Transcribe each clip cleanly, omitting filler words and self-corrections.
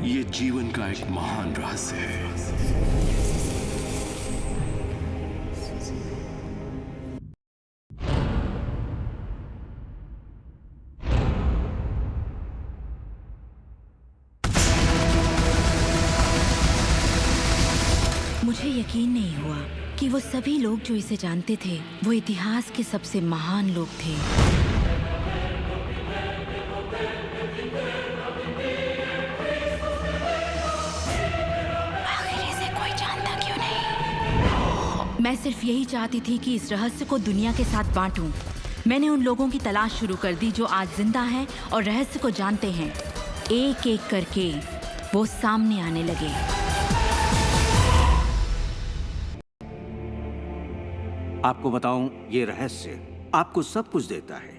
ये जीवन का एक महान रहस्य है। मुझे यकीन नहीं हुआ कि वो सभी लोग जो इसे जानते थे वो इतिहास के सबसे महान लोग थे। आखिर इसे कोई जानता क्यों नहीं? मैं सिर्फ यही चाहती थी कि इस रहस्य को दुनिया के साथ बांटूं। मैंने उन लोगों की तलाश शुरू कर दी जो आज जिंदा हैं और रहस्य को जानते हैं। एक एक करके वो सामने आने लगे। आपको बताऊं, ये रहस्य आपको सब कुछ देता है,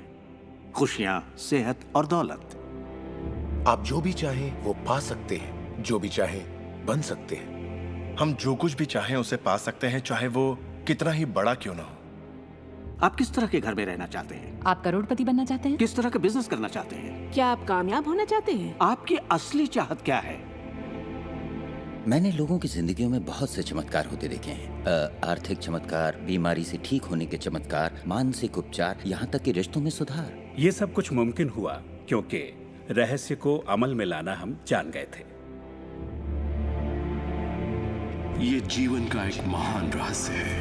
खुशियां, सेहत और दौलत। आप जो भी चाहें वो पा सकते हैं, जो भी चाहें बन सकते हैं। हम जो कुछ भी चाहें उसे पा सकते हैं, चाहे वो कितना ही बड़ा क्यों ना हो। आप किस तरह के घर में रहना चाहते हैं? आप करोड़पति बनना चाहते हैं? किस तरह का बिजनेस करना चाहते हैं? क्या आप कामयाब होना चाहते हैं? आपकी असली चाहत क्या है? मैंने लोगों की जिंदगियों में बहुत से चमत्कार होते देखे हैं। आर्थिक चमत्कार, बीमारी से ठीक होने के चमत्कार, मानसिक उपचार, यहाँ तक कि रिश्तों में सुधार। ये सब कुछ मुमकिन हुआ क्योंकि रहस्य को अमल में लाना हम जान गए थे। ये जीवन का एक महान रहस्य है।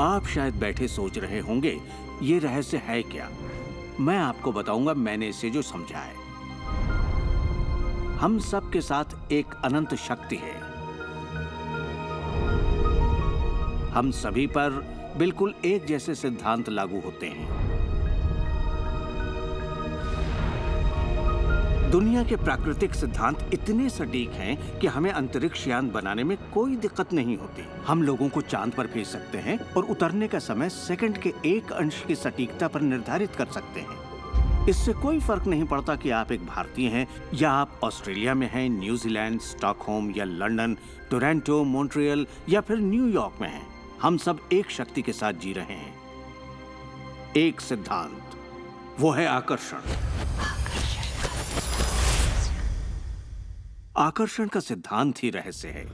आप शायद बैठे सोच रहे होंगे, ये रहस्य है क्या? मैं आपको बताऊंगा मैंने इसे जो समझा है। हम सब के साथ एक अनंत शक्ति है। हम सभी पर बिल्कुल एक जैसे सिद्धांत लागू होते हैं। दुनिया के प्राकृतिक सिद्धांत इतने सटीक हैं कि हमें अंतरिक्ष यान बनाने में कोई दिक्कत नहीं होती। हम लोगों को चांद पर भेज सकते हैं और उतरने का समय सेकंड के 1 अंश की सटीकता पर निर्धारित कर सकते हैं। इससे कोई फर्क नहीं पड़ता कि आप एक भारतीय हैं या आप ऑस्ट्रेलिया में हैं, न्यूजीलैंड, स्टॉकहोम या लंदन, टोरंटो, मॉन्ट्रियल या फिर न्यूयॉर्क में हैं। हम सब एक शक्ति के साथ जी रहे हैं, एक सिद्धांत, वो है आकर्षण। आकर्षण का सिद्धांत ही रहस्य है।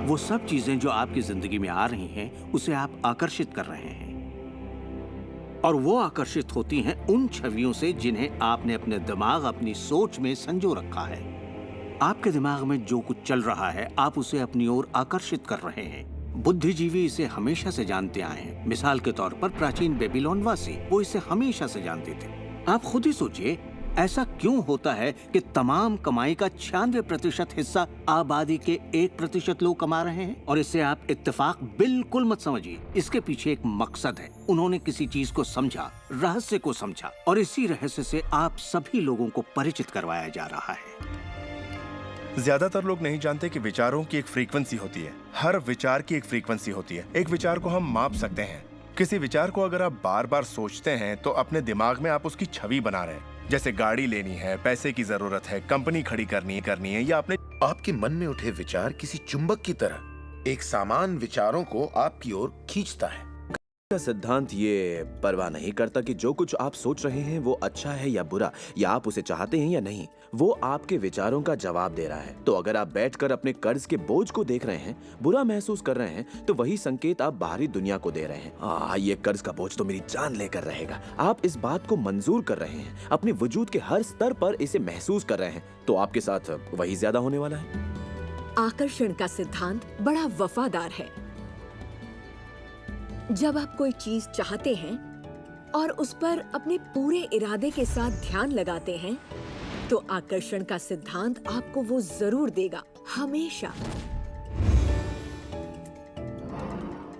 वो सब चीजें जो आपकी जिंदगी में आ रही हैं, उसे आप आकर्षित कर रहे हैं, और वो आकर्षित होती हैं उन छवियों से जिन्हें आपने अपने दिमाग, अपनी सोच में संजो रखा है। आपके दिमाग में जो कुछ चल रहा है, आप उसे अपनी ओर आकर्षित कर रहे हैं। बुद्धिजीवी इसे हमेशा से जानते आए हैं। मिसाल के तौर पर प्राचीन बेबीलोन वासी, वो इसे हमेशा से जानते थे। आप खुद ही सोचिए, ऐसा क्यों होता है कि तमाम कमाई का 96% हिस्सा आबादी के 1% लोग कमा रहे हैं? और इसे आप इत्तेफाक बिल्कुल मत समझिए। इसके पीछे एक मकसद है। उन्होंने किसी चीज को समझा, रहस्य को समझा, और इसी रहस्य से आप सभी लोगों को परिचित करवाया जा रहा है। ज्यादातर लोग नहीं जानते कि विचारों की एक फ्रीक्वेंसी होती है। हर विचार की एक फ्रीक्वेंसी होती है। एक विचार को हम माप सकते हैं। किसी विचार को अगर आप बार बार सोचते हैं तो अपने दिमाग में आप उसकी छवि बना रहे हैं। जैसे गाड़ी लेनी है, पैसे की जरूरत है, कंपनी खड़ी करनी है, या आपने आपके मन में उठे विचार किसी चुंबक की तरह एक सामान विचारों को आपकी ओर खींचता है। का सिद्धांत ये परवाह नहीं करता कि जो कुछ आप सोच रहे हैं वो अच्छा है या बुरा, या आप उसे चाहते हैं या नहीं। वो आपके विचारों का जवाब दे रहा है। तो अगर आप बैठकर अपने कर्ज के बोझ को देख रहे हैं, बुरा महसूस कर रहे हैं, तो वही संकेत आप बाहरी दुनिया को दे रहे हैं। ये कर्ज का बोझ तो मेरी जान लेकर रहेगा। आप इस बात को मंजूर कर रहे हैं, अपने वजूद के हर स्तर पर इसे महसूस कर रहे हैं, तो आपके साथ वही ज्यादा होने वाला है। आकर्षण का सिद्धांत बड़ा वफादार है। जब आप कोई चीज चाहते हैं और उस पर अपने पूरे इरादे के साथ ध्यान लगाते हैं, तो आकर्षण का सिद्धांत आपको वो जरूर देगा, हमेशा।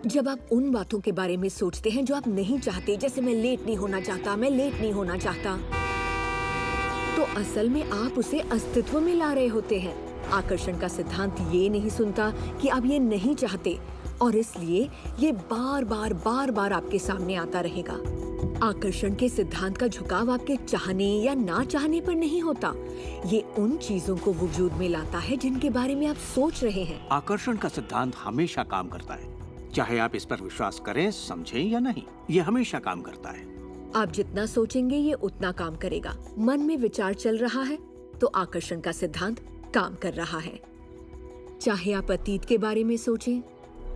जब आप उन बातों के बारे में सोचते हैं जो आप नहीं चाहते, जैसे मैं लेट नहीं होना चाहता, मैं लेट नहीं होना चाहता, तो असल में आप उसे अस्तित्व में ला रहे होते हैं। आकर्षण का सिद्धांत ये नहीं सुनता कि आप ये नहीं चाहते, और इसलिए ये बार बार आपके सामने आता रहेगा। आकर्षण के सिद्धांत का झुकाव आपके चाहने या ना चाहने पर नहीं होता। ये उन चीजों को वजूद में लाता है जिनके बारे में आप सोच रहे हैं। आकर्षण का सिद्धांत हमेशा काम करता है। चाहे आप इस पर विश्वास करें, समझें या नहीं, ये हमेशा काम करता है। आप जितना सोचेंगे ये उतना काम करेगा। मन में विचार चल रहा है तो आकर्षण का सिद्धांत काम कर रहा है। चाहे आप अतीत के बारे में सोचें,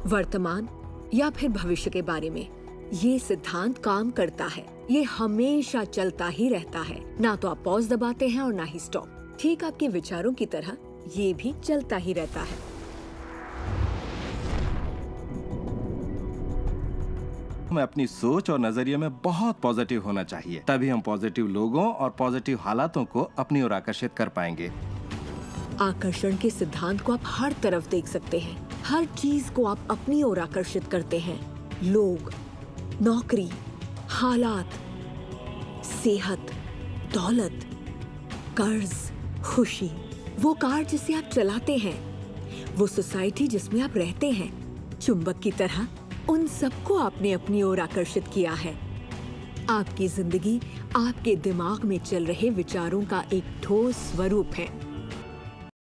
वर्तमान या फिर भविष्य के बारे में, ये सिद्धांत काम करता है। ये हमेशा चलता ही रहता है। ना तो आप पॉज दबाते हैं और ना ही स्टॉप। ठीक आपके विचारों की तरह ये भी चलता ही रहता है। हमें अपनी सोच और नजरिए में बहुत पॉजिटिव होना चाहिए, तभी हम पॉजिटिव लोगों और पॉजिटिव हालातों को अपनी ओर आकर्षित कर पाएंगे। आकर्षण के सिद्धांत को आप हर तरफ देख सकते हैं। हर चीज को आप अपनी ओर आकर्षित करते हैं। लोग, नौकरी, हालात, सेहत, दौलत, कर्ज, खुशी, वो कार जिसे आप चलाते हैं, वो सोसाइटी जिसमें आप रहते हैं, चुंबक की तरह उन सबको आपने अपनी ओर आकर्षित किया है। आपकी जिंदगी आपके दिमाग में चल रहे विचारों का एक ठोस स्वरूप है।